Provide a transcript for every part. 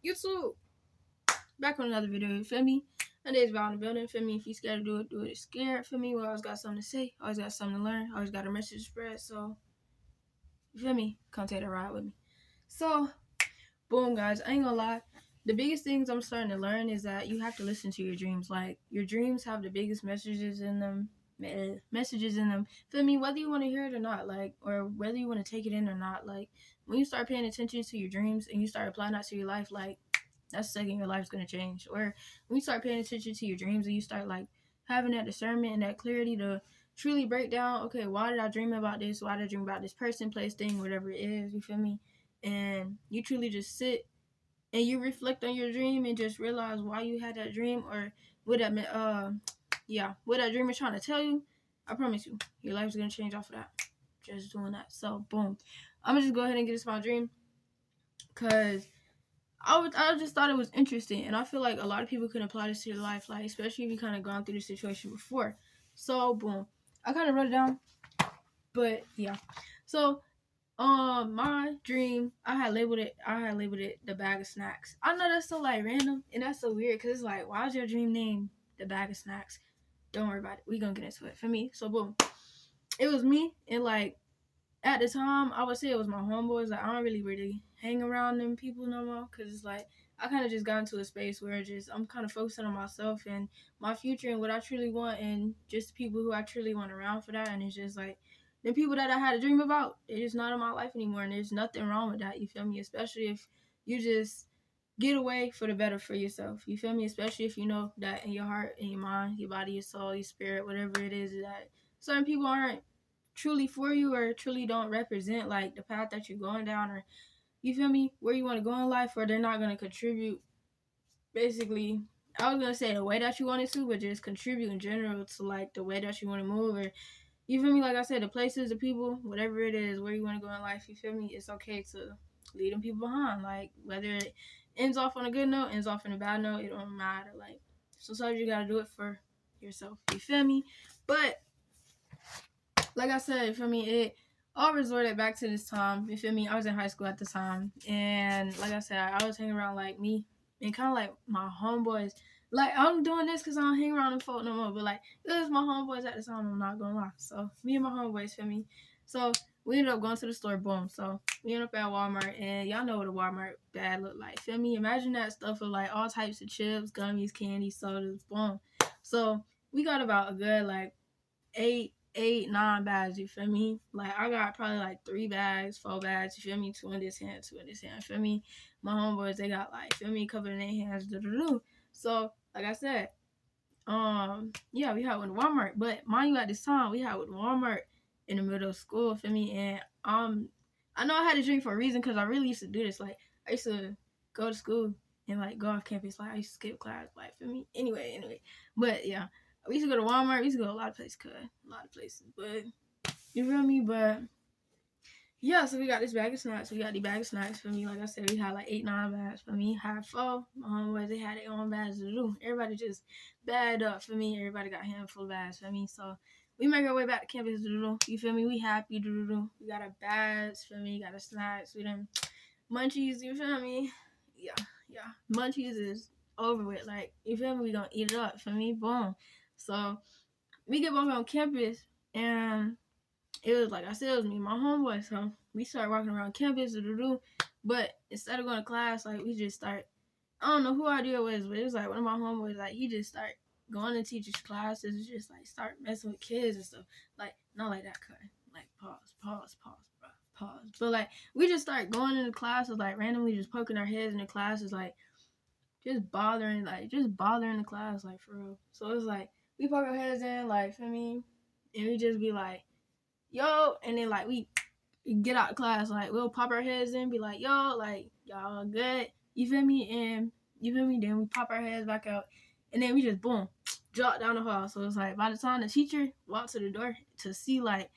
YouTube, back on another video, you feel me? Nowadays, about in the building, feel me? If you scared to do it, do it scared, feel me? We always got something to say, always got something to learn, always got a message to spread, so, you feel me? Come take a ride with me. So, boom, guys, I ain't gonna lie. The biggest things I'm starting to learn is that you have to listen to your dreams. Like, your dreams have the biggest messages in them. Feel me? Whether you want to hear it or not, like, or whether you want to take it in or not, like, when you start paying attention to your dreams and you start applying that to your life, like, that's the second your life's gonna change. Or when you start paying attention to your dreams and you start like having that discernment and that clarity to truly break down, okay, why did I dream about this? Why did I dream about this person, place, thing, whatever it is, you feel me? And you truly just sit and you reflect on your dream and just realize why you had that dream or what that what that dream is trying to tell you. I promise you, your life's gonna change off of that. Just doing that. So boom. I'm gonna just go ahead and get this my dream. Cause I just thought it was interesting, and I feel like a lot of people can apply this to their life, like especially if you kind of gone through the situation before. So boom, I kind of wrote it down, but yeah. So my dream, I had labeled it the bag of snacks. I know that's so like random, and that's so weird, cause it's like, why is your dream name the bag of snacks? Don't worry about it. We gonna get into it. For me, so boom, it was me, and like at the time, I would say it was my homeboys. Like, I don't really hang around them people no more, because it's like I kind of just got into a space where I'm kind of focusing on myself and my future and what I truly want, and just people who I truly want around for that. And it's just like the people that I had a dream about, they're just not in my life anymore, and there's nothing wrong with that. You feel me? Especially if you just get away for the better for yourself. You feel me? Especially if you know that in your heart, in your mind, your body, your soul, your spirit, whatever it is, that certain people aren't truly for you or truly don't represent like the path that you're going down, or you feel me, where you want to go in life, or they're not going to contribute basically, I was going to say the way that you wanted to, but just contribute in general to like the way that you want to move, or you feel me, like I said, the places, the people, whatever it is, where you want to go in life, you feel me, it's okay to leave them people behind, like whether it ends off on a good note, ends off on a bad note, it don't matter. Like sometimes you got to do it for yourself, you feel me? But like I said, for me, it all resorted back to this time. You feel me? I was in high school at the time, and like I said, I was hanging around like me and kind of like my homeboys. Like I'm doing this because I don't hang around them folk no more, but like it was my homeboys at the time. I'm not gonna lie. So me and my homeboys, feel me? So we ended up going to the store. Boom. So we ended up at Walmart, and y'all know what a Walmart bag look like. Feel me? Imagine that stuff with like all types of chips, gummies, candy, sodas. Boom. So we got about a good like eight, 9 bags, you feel me? Like I got probably like 3 bags, 4 bags, you feel me? Two in this hand, two in this hand, feel me? My homeboys, they got like, feel me, covered in their hands, So, like I said, yeah, we had one Walmart, but mind you, at this time, we had one Walmart in the middle of school, feel me? And I know I had a dream for a reason, because I really used to do this. Like I used to go to school and like go off campus, like I used to skip class, like, feel me? Anyway, but yeah, we used to go to Walmart. We used to go to a lot of places, But you feel me? But yeah, so we got this bag of snacks. We got the bag of snacks for me. Like I said, we had like 8, 9 bags for me. Had 4. My homeboys, they had their own bags to do. Everybody just bagged up for me. Everybody got a handful of bags for me. So we make our way back to campus. You feel me? We happy. We got our bags for me. Got our snacks. We done munchies. You feel me? Yeah. Munchies is over with. Like, you feel me? We gonna eat it up for me. Boom. So we get back on campus, and it was like I said, it was me and my homeboy. So we started walking around campus, but instead of going to class, like we just start. I don't know who idea it was, but it was like one of my homeboys. Like he just start going to teachers' classes, and just like start messing with kids and stuff. Like not like that kind. Like pause, bro, pause. But like we just start going into classes, like randomly just poking our heads in the classes, like just bothering the class, like for real. So it's like we poke our heads in, like, for me, and we just be like, yo, and then like we get out of class, like we'll pop our heads in, be like, yo, like y'all good, you feel me? And you feel me? Then we pop our heads back out, and then we just boom, drop down the hall. So it's like by the time the teacher walks to the door to see, like,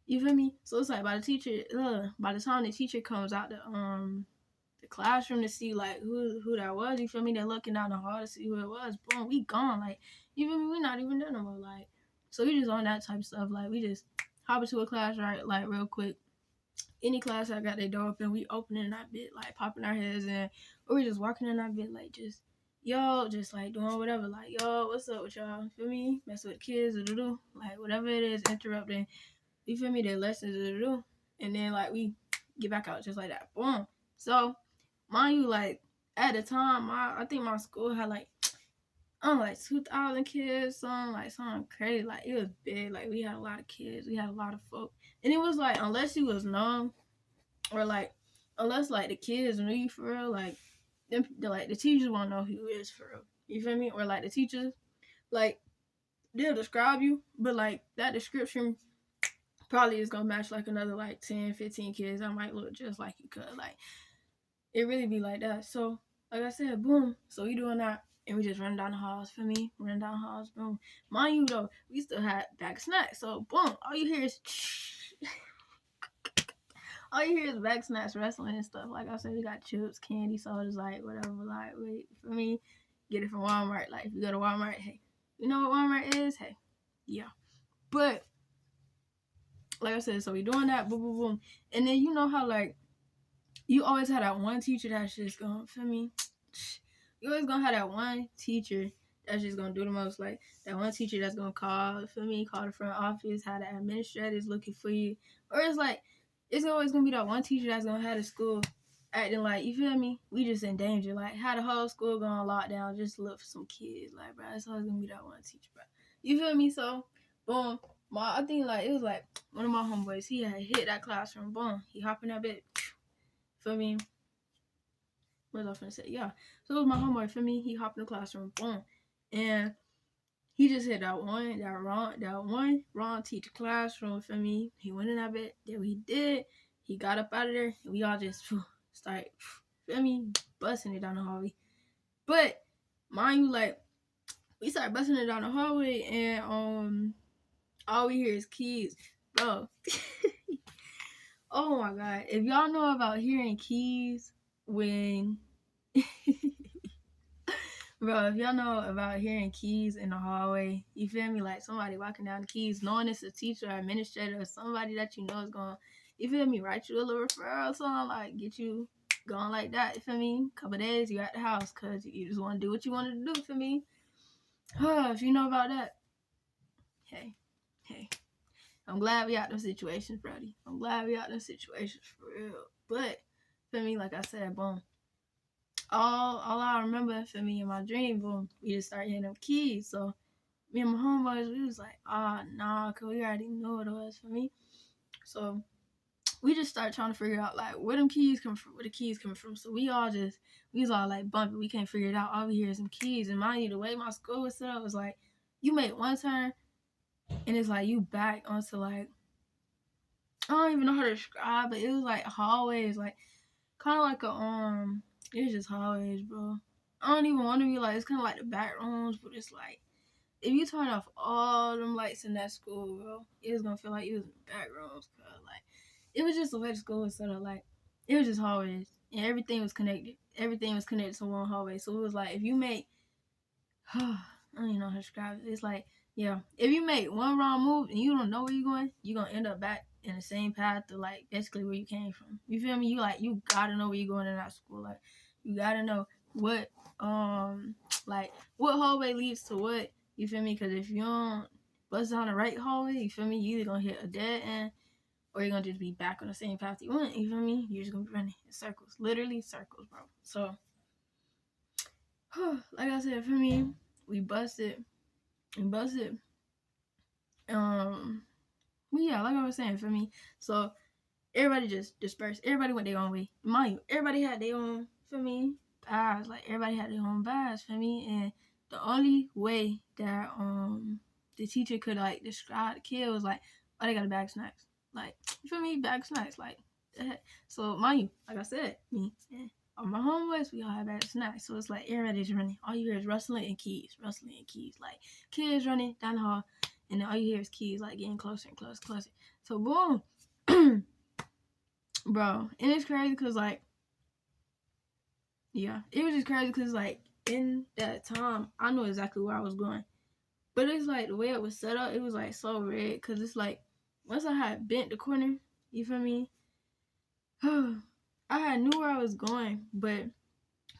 you feel me? So it's like by the time the teacher comes out the classroom to see like who that was, you feel me? They're looking down the hall to see who it was. Boom, we gone. Like, you feel me? We not even there no more. Like, so we just on that type of stuff. Like we just hop into a class, right? Like real quick. any class I got their door open, we opening that bit, like popping our heads in, or we just walking in that bit, like just yo, just like doing whatever, like yo, what's up with y'all? Feel me? Mess with the kids, like whatever it is, interrupting. You feel me? Their lessons, and then like we get back out just like that, boom. So, mind you, like at the time, I think my school had like 2,000 kids, something crazy. Like it was big. Like we had a lot of kids, we had a lot of folk, and it was like unless you was known or like unless like the kids knew you for real, like them, like the teachers won't know who you is for real. You feel me? Or like the teachers, like they'll describe you, but like that description probably is gonna match like another like 10, 15 kids that might look just like you could. Like it really be like that. So like I said, boom. So we doing that and we just run down the halls for me. Run down the halls, boom. Mind you though, we still had bag snacks. So boom, all you hear is all you hear is bag snacks wrestling and stuff. Like I said, we got chips, candy, sodas, like whatever. Like wait, for me, get it from Walmart. Like if you go to Walmart, hey. You know what Walmart is? Hey. Yeah. But like I said, so we doing that, boom, boom, boom. And then you know how like you always have that one teacher that's just going, feel me? You always gonna have that one teacher that's just gonna do the most. Like that one teacher that's gonna call, feel me? Call the front office, how the administrators looking for you. Or it's like, it's always gonna be that one teacher that's gonna have the school acting like, you feel me? We just in danger. Like, how the whole school going lockdown, just look for some kids. Like, bro, it's always gonna be that one teacher, bro. You feel me? So, boom. I think like it was like one of my homeboys, he had hit that classroom, boom. He hopped in that bit. Feel me? What was I finna say? Yeah. So it was my homeboy, feel me? He hopped in the classroom, boom. And he just hit that one wrong teacher classroom, for me. He went in that bit, that we did. He got up out of there, and we all just started, feel me, busting it down the hallway. But mind you, like, we started busting it down the hallway, and all we hear is keys, bro. Oh my god! If y'all know about hearing keys when, bro, if y'all know about hearing keys in the hallway, you feel me? Like somebody walking down the keys, knowing it's a teacher or administrator or somebody that you know is going, you feel me? Write you a little referral or something, like get you going like that. You feel me? Couple days, you at the house because you just want to do what you wanted to do. For me, if you know about that, hey. I'm glad we out them situations, Brody. I'm glad we out them situations for real. But for me, like I said, boom. All I remember for me in my dream, boom, we just started hitting them keys. So me and my homeboys, we was like, nah, cause we already knew what it was for me. So we just started trying to figure out like where the keys coming from. So we was all like bumping. We can't figure it out. All we hear is some keys. And mind you, the way my school was set up was like you make one turn and it's like you back onto like, I don't even know how to describe, but it was like hallways, like kind of like it was just hallways, bro. I don't even want to be like, it's kind of like the back rooms, but it's like, if you turn off all them lights in that school, bro, it was gonna feel like it was in the back rooms, cause like, it was just the way the school was set up, like, it was just hallways, and everything was connected. Everything was connected to one hallway, so it was like, if you make, I don't even know how to describe it. It's like, yeah, if you make one wrong move and you don't know where you're going, you're gonna end up back in the same path to like basically where you came from. You feel me? You gotta know where you're going in that school. Like you gotta know what like what hallway leads to what. You feel me? Because if you don't bust down the right hallway, you feel me? You either gonna hit a dead end or you're gonna just be back on the same path you went. You feel me? You're just gonna be running in circles, literally circles, bro. So like I said, for me, we busted. Yeah, like I was saying, for me, so everybody just dispersed. Everybody went their own way. Mind you, everybody had their own, for me, bags. Like everybody had their own bags, for me, and the only way that the teacher could like describe the kid was like, oh, they got a bag of snacks. Like, for me, bag of snacks, like that. So mind you, like I said, me and all my homeboys, we all have bag of snacks. So it's like everybody's running. All you hear is rustling and keys. Like kids running down the hall. And then all you hear is keys like getting closer and closer. So boom, bro. And it's crazy because like, yeah, it was just crazy because like in that time, I knew exactly where I was going. But it's like the way it was set up, it was like so red because it's like once I had bent the corner, you feel me? I had knew where I was going, but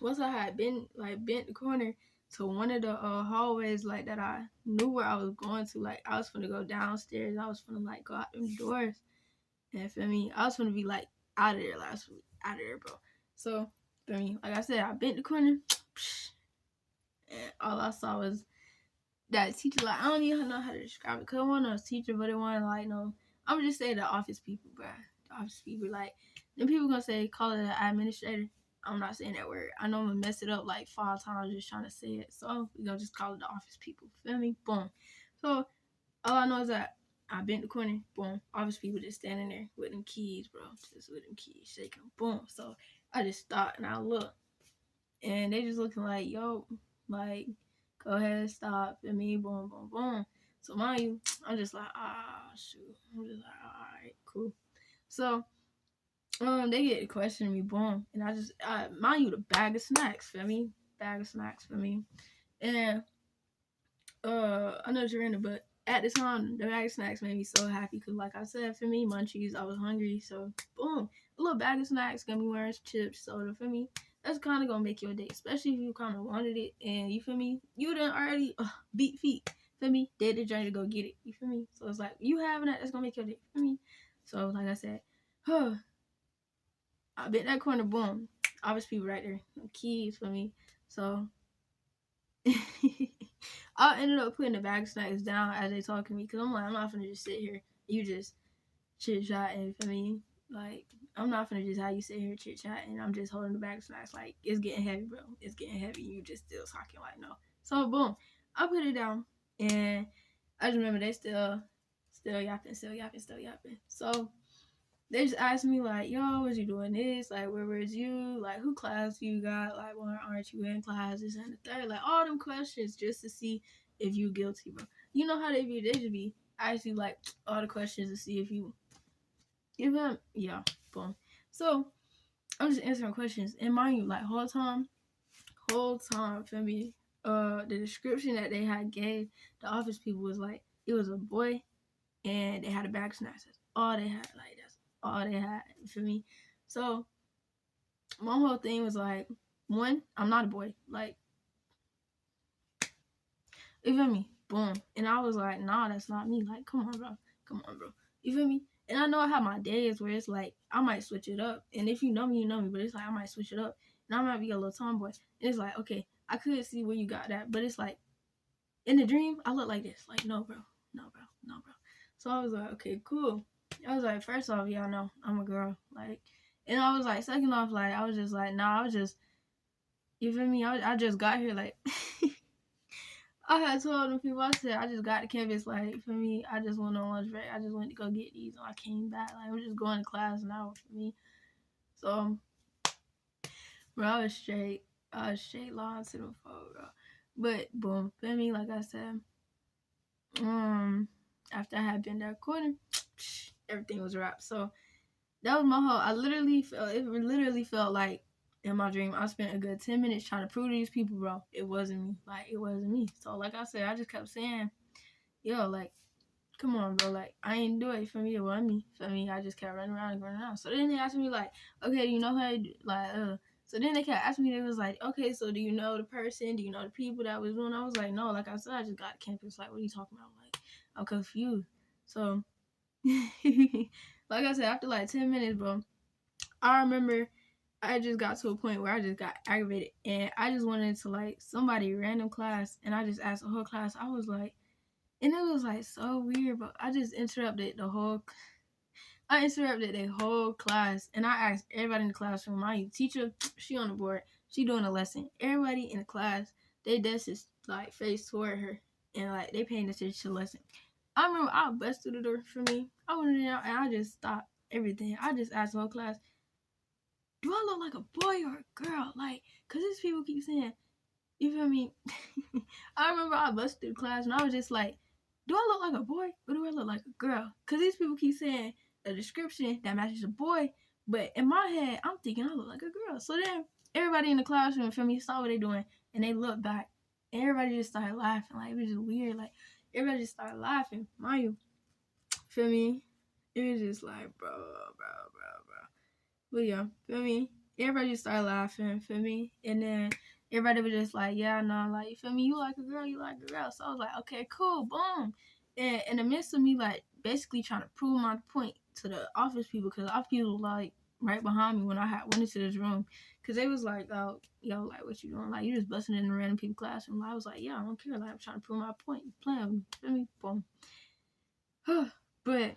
once I had bent the corner to one of the hallways like that, I knew where I was going to. Like I was gonna go downstairs. I was gonna like go out them doors. And feel me, I was gonna be like out of there last week, out of there, bro. So feel me, like I said, I bent the corner, and all I saw was that teacher. Like I don't even know how to describe it, cause I wasn't a teacher, but it wasn't like no. I'm just saying the office people, bro. The office people, like then people gonna say call it an administrator. I'm not saying that word. I know I'm gonna mess it up like 5 times just trying to say it. So we gonna just call it the office people. Feel me? Boom. So all I know is that I bent the corner, boom. Office people just standing there with them keys, bro. Just with them keys, shaking them, boom. So I just stopped and I looked. And they just looking like, yo, like, go ahead, stop. And me, boom, boom, boom. So mind you, I'm just like, shoot. I'm just like, all right, cool. So they get to questioning me, boom. And mind you, the bag of snacks, feel me? Bag of snacks for me. And I know it's random, but at the time, the bag of snacks made me so happy because, like I said, for me, munchies, I was hungry, so boom, a little bag of snacks, gummy worms, chips, soda. For me, that's kind of gonna make your day, especially if you kind of wanted it and you feel me, you done already beat feet. Feel me, did the journey to go get it. You feel me? So it's like you having that, that's gonna make your day. Feel me? So like I said, I bit that corner, boom, obvious people right there, keys for me. So. I ended up putting the bag of snacks down as they talking to me because I'm like, I'm not gonna just sit here. You just chit chatting for me. Like, I'm not gonna just have you sit here chit chatting. I'm just holding the bag of snacks. Like, it's getting heavy, bro. It's getting heavy. You just still talking like no. So boom, I put it down, and I just remember they still yapping. So they just asked me like, yo, was you doing this? Like, where was you? Like, who class you got? Like, why aren't you in class? This and the third. Like, all them questions just to see if you guilty, bro. You know how they be? They just be asking like all the questions to see if you give them. Yeah, boom. So I'm just answering questions, and mind you, like whole time, for me, the description that they had gave the office people was like it was a boy, and they had a bag of snacks. That's all they had. Like that's all they had for me. So my whole thing was like, one, I'm not a boy. Like, you feel me? Boom. And I was like, nah, that's not me. Like, come on, bro. You feel me? And I know I have my days where it's like, I might switch it up. And if you know me, you know me. But it's like, I might switch it up. And I might be a little tomboy. And it's like, okay, I could see where you got that. But it's like, in the dream, I look like this. Like, no, bro. So I was like, okay, cool. I was like, first off, y'all know I'm a girl. Like, and I was like, second off, like, I was just like, nah, I was just, you feel me? I just got here, like, I had told them people, I said, I just got to campus, like, for me, I just went on lunch break. I just went to go get these, and I came back. Like, I'm just going to class now for me. So, bro, I was straight lying to them folks, bro. But, boom, feel me? Like I said, after I had been there quarter, everything was wrapped. So, that was my whole, it literally felt like in my dream, I spent a good 10 minutes trying to prove to these people, bro, it wasn't me. Like, it wasn't me. So, like I said, I just kept saying, yo, like, come on, bro. Like, I ain't do it for me. It wasn't me. For me, I just kept running around. So then they asked me, like, okay, do you know how to do, like, so then they kept asking me, they was like, okay, so do you know the person? Do you know the people that was doing? I was like, no, like I said, I just got to campus. Like, what are you talking about? Like, I'm confused. So, like I said, after like 10 minutes, bro, I remember I just got to a point where I just got aggravated and I just went into like somebody random class and I just asked the whole class. I was like, and it was like so weird, but I just interrupted the whole class and I asked everybody in the classroom, my teacher, she on the board, she doing a lesson. Everybody in the class, they desk is like face toward her and like they paying attention to the lesson. I remember I bust through the door for me. I went in there and I just stopped everything. I just asked the whole class, do I look like a boy or a girl? Like, cause these people keep saying, you feel me? I remember I busted through the class and I was just like, do I look like a boy or do I look like a girl? Cause these people keep saying a description that matches a boy, but in my head, I'm thinking I look like a girl. So then everybody in the classroom, feel me, saw what they doing and they looked back and everybody just started laughing. Like, it was just weird. Like, everybody just started laughing. Mind you, feel me? It was just like, bro. But yeah, feel me? Everybody just started laughing, feel me? And then everybody was just like, yeah, no, like, you feel me? You like a girl, you like a girl. So I was like, okay, cool, boom. And in the midst of me, like, basically trying to prove my point to the office people, because the office people were, like, right behind me when I had went into this room. Because they was like, oh, yo, like, what you doing? Like, you just busting in the random people classroom. I was like, yeah, I don't care. Like, I'm trying to prove my point. You playing with me, feel me? Boom. But,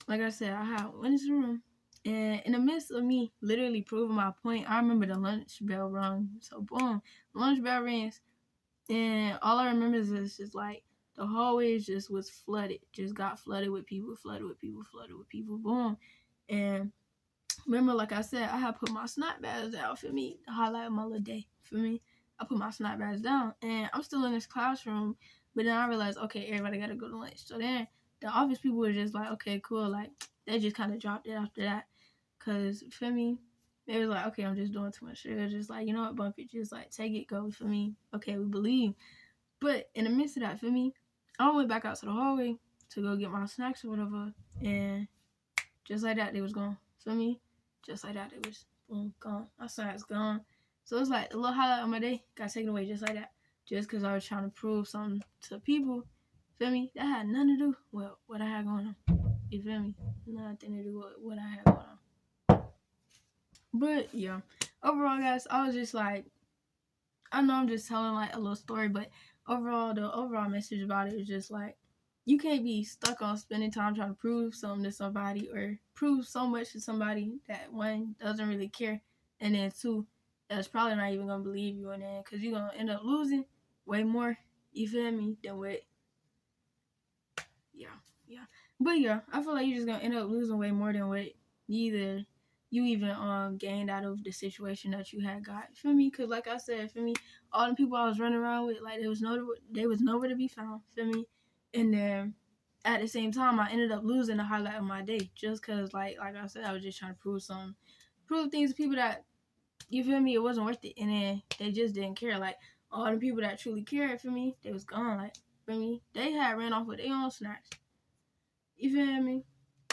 like I said, I had went into the room. And in the midst of me literally proving my point, I remember the lunch bell rung. So boom, lunch bell rings, and all I remember is just like the hallways just was flooded, just got flooded with people, flooded with people, flooded with people. Boom, and remember, like I said, I had put my snap bags out for me, the highlight of my little day for me. I put my snap bags down, and I'm still in this classroom, but then I realized, okay, everybody gotta go to lunch. So then the office people were just like, okay, cool, like they just kind of dropped it after that. Cause for me, they was like, okay, I'm just doing too much. They was just like, you know what, bump it, just like take it, go for me. Okay, we believe. But in the midst of that, for me, I went back out to the hallway to go get my snacks or whatever, and just like that, they was gone. For me, just like that, they was boom, gone. My snacks gone. So it's like a little highlight of my day got taken away just like that, just cause I was trying to prove something to people. Feel me? That had nothing to do with what I had going on. You feel me? Nothing to do with what I had going on. But yeah, overall, guys, I was just like, I know I'm just telling like a little story, but overall, the overall message about it is just like, you can't be stuck on spending time trying to prove something to somebody or prove so much to somebody that one doesn't really care, and then two, that's probably not even gonna believe you, and then because you're gonna end up losing way more. You feel me? Than what? Yeah, yeah. But yeah, I feel like you're just gonna end up losing way more than what you even gained out of the situation that you had got. For me, cause like I said, for me, all the people I was running around with, like they was nowhere to be found. For me, and then at the same time, I ended up losing the highlight of my day just cause like I said, I was just trying to prove things to people that, you feel me, it wasn't worth it, and then they just didn't care. Like all the people that truly cared for me, they was gone. Like for me, they had ran off with their own snacks. You feel me?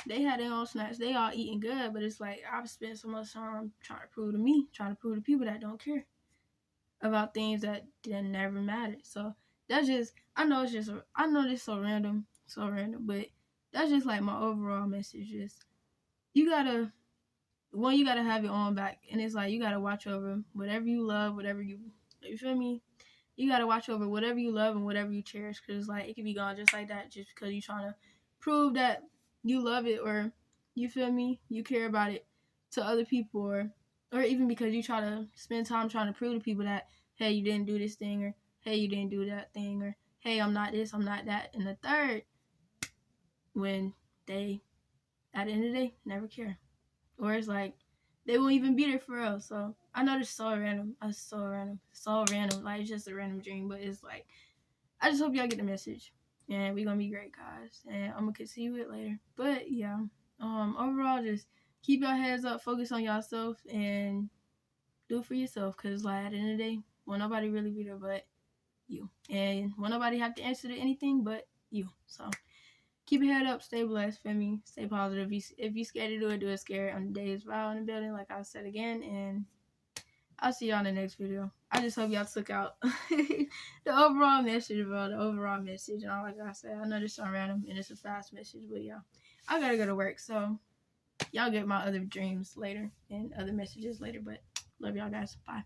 They had their own snacks. They all eating good, but it's like I've spent so much time trying to prove to people that don't care about things that never mattered. So that's just, I know this so random, but that's just like my overall message is you gotta have your own back, and it's like you gotta watch over whatever you love, you feel me? You gotta watch over whatever you love and whatever you cherish, because like it can be gone just like that, just because you're trying to prove that you love it, or you feel me, you care about it to other people, or even because you try to spend time trying to prove to people that, hey, you didn't do this thing, or hey, you didn't do that thing, or hey, I'm not this, I'm not that, and the third, when they at the end of the day never care, or it's like they won't even be there for real. So I know this is so random. It's so random. Like it's just a random dream, but it's like I just hope y'all get the message, and we're gonna be great guys, and I'm gonna continue it later. But yeah, overall, just keep your heads up, focus on yourself, and do it for yourself. Cause like at the end of the day, won't nobody really be there but you, and won't nobody have to answer to anything but you. So keep your head up, stay blessed, feel me, stay positive. If you scared to do it scared. On the day is Val in the building, like I said again, and I'll see y'all in the next video. I just hope y'all took out the overall message, bro. The overall message. And all, like I said, I know this is random and it's a fast message, but yeah, I gotta go to work. So y'all get my other dreams later and other messages later. But love y'all guys. Bye.